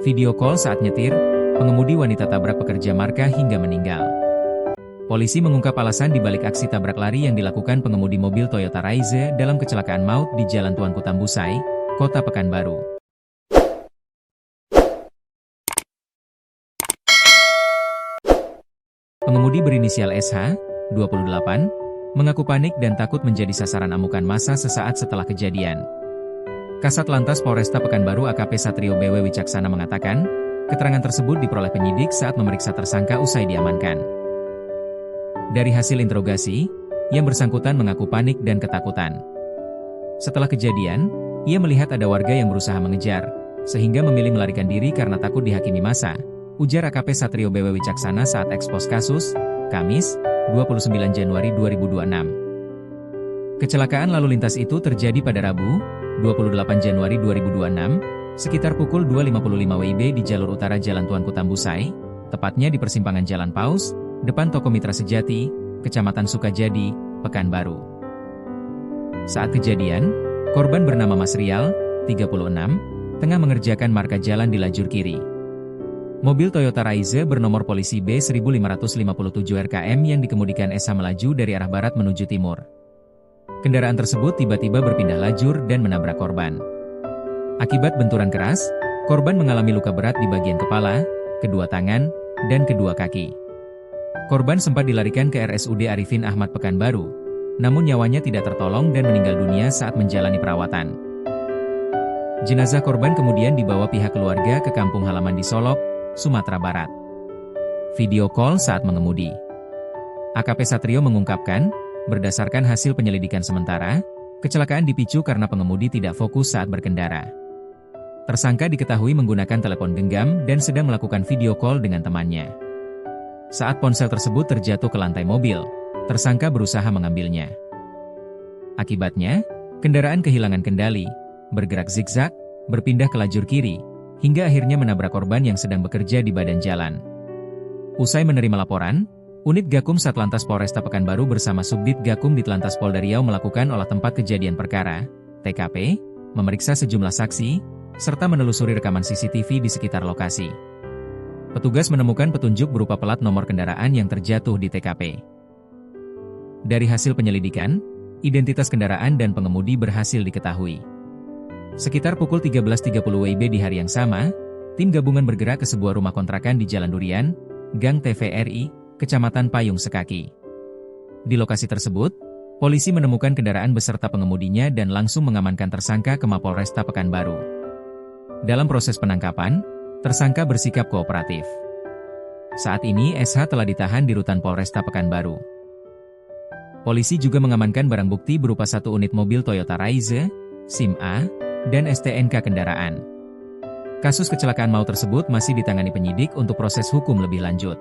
Video call saat nyetir, pengemudi wanita tabrak pekerja marka hingga meninggal. Polisi mengungkap alasan di balik aksi tabrak lari yang dilakukan pengemudi mobil Toyota Raize dalam kecelakaan maut di Jalan Tuanku Tambusai, Kota Pekanbaru. Pengemudi berinisial SH, 28, mengaku panik dan takut menjadi sasaran amukan massa sesaat setelah kejadian. Kasat Lantas Polresta Pekanbaru AKP Satrio BW Wicaksana mengatakan, keterangan tersebut diperoleh penyidik saat memeriksa tersangka usai diamankan. Dari hasil interogasi, yang bersangkutan mengaku panik dan ketakutan. Setelah kejadian, ia melihat ada warga yang berusaha mengejar, sehingga memilih melarikan diri karena takut dihakimi massa, ujar AKP Satrio BW Wicaksana saat ekspos kasus, Kamis, 29 Januari 2026. Kecelakaan lalu lintas itu terjadi pada Rabu, 28 Januari 2026, sekitar pukul 2.55 WIB di jalur utara Jalan Tuanku Tambusai, tepatnya di persimpangan Jalan Paus, depan Toko Mitra Sejati, Kecamatan Sukajadi, Pekanbaru. Saat kejadian, korban bernama Mas Rial, 36, tengah mengerjakan marka jalan di lajur kiri. Mobil Toyota Raize bernomor polisi B1557 RKM yang dikemudikan SH melaju dari arah barat menuju timur. Kendaraan tersebut tiba-tiba berpindah lajur dan menabrak korban. Akibat benturan keras, korban mengalami luka berat di bagian kepala, kedua tangan, dan kedua kaki. Korban sempat dilarikan ke RSUD Arifin Ahmad Pekanbaru, namun nyawanya tidak tertolong dan meninggal dunia saat menjalani perawatan. Jenazah korban kemudian dibawa pihak keluarga ke kampung halaman di Solok, Sumatera Barat. Video call saat mengemudi. AKP Satrio mengungkapkan, berdasarkan hasil penyelidikan sementara, kecelakaan dipicu karena pengemudi tidak fokus saat berkendara. Tersangka diketahui menggunakan telepon genggam dan sedang melakukan video call dengan temannya. Saat ponsel tersebut terjatuh ke lantai mobil, tersangka berusaha mengambilnya. Akibatnya, kendaraan kehilangan kendali, bergerak zigzag, berpindah ke lajur kiri, hingga akhirnya menabrak korban yang sedang bekerja di badan jalan. Usai menerima laporan, Unit Gakum Satlantas Polresta Pekanbaru bersama Subdit Gakum Ditlantas Polda Riau melakukan olah tempat kejadian perkara, TKP, memeriksa sejumlah saksi, serta menelusuri rekaman CCTV di sekitar lokasi. Petugas menemukan petunjuk berupa plat nomor kendaraan yang terjatuh di TKP. Dari hasil penyelidikan, identitas kendaraan dan pengemudi berhasil diketahui. Sekitar pukul 13.30 WIB di hari yang sama, tim gabungan bergerak ke sebuah rumah kontrakan di Jalan Durian, Gang TVRI, Kecamatan Payung Sekaki. Di lokasi tersebut, polisi menemukan kendaraan beserta pengemudinya dan langsung mengamankan tersangka ke Mapolresta Pekanbaru. Dalam proses penangkapan, tersangka bersikap kooperatif. Saat ini SH telah ditahan di Rutan Polresta Pekanbaru. Polisi juga mengamankan barang bukti berupa satu unit mobil Toyota Raize, SIM A, dan STNK kendaraan. Kasus kecelakaan maut tersebut masih ditangani penyidik untuk proses hukum lebih lanjut.